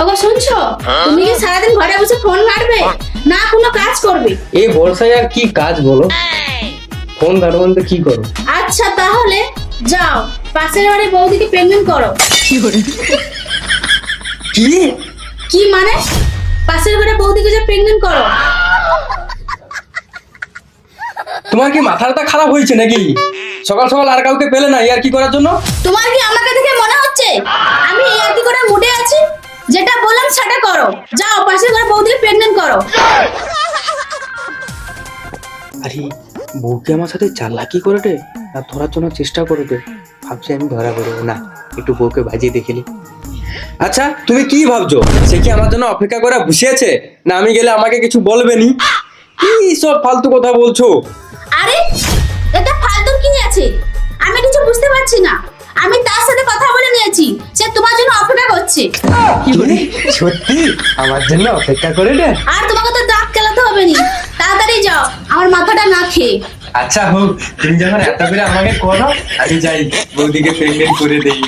ওগো শুনছো, তুমি কি সারাদিন ঘরে বসে ফোন ঘাঁটবে না কোনো কাজ করবে? এই বর্ষায় আর কি কাজ বলো, ফোন ঘাটবেন তো কি করো? আচ্ছা তাহলে যাও পাশের বাড়ির বৌদিকে প্রেগনেন্ট করো। কি কি মানে? পাশের বাড়ির বৌদিকে যে প্রেগনেন্ট করো। তোমার কি মাথাটা খারাপ হয়েছে নাকি? সকাল সকাল আর কাউকে পেলে না ইয়ার কি করার জন্য? তোমার কি আমাকে দেখে মনে হচ্ছে আমি এই আর কি করে মুডে আছি? যেটা বললাম সেটা করো, যাও পাশের ঘরে বৌদিকে প্রেগনেন্ট করো। আরে বউকে আমার সাথে চালাকি করে দে আর ধরার জন্য চেষ্টা করে দে। ভাবছি আমি ধরা পড়বো না, একটু বউকে বাজিয়ে দেখিলি। আচ্ছা তুমি কি ভাবছো, সে কি আমার জন্য অপেক্ষা করে বসে আছে না আমি গেলে আমাকে কিছু বলবে নি? কি সব ফালতু কথা বলছো? আরে এটা ফালতু কি আছে? আমি কিছু বুঝতে পারছি না। আমি তার সাথে কথা বলে নিয়েছি, সে তোমার জন্য অপেক্ষা করছে। কি সত্যি আমার জন্য অপেক্ষা করে দে? আর তোমাকে তো দাঁত কেলাতে হবে না, তাড়াতাড়ি যাও আমার মাথাটা না খেয়ে। আচ্ছা হোক, তুমি যখন এত করে আমাকে করো আমি যাই বৌদিকে প্রেগনেন্ট করে দেই।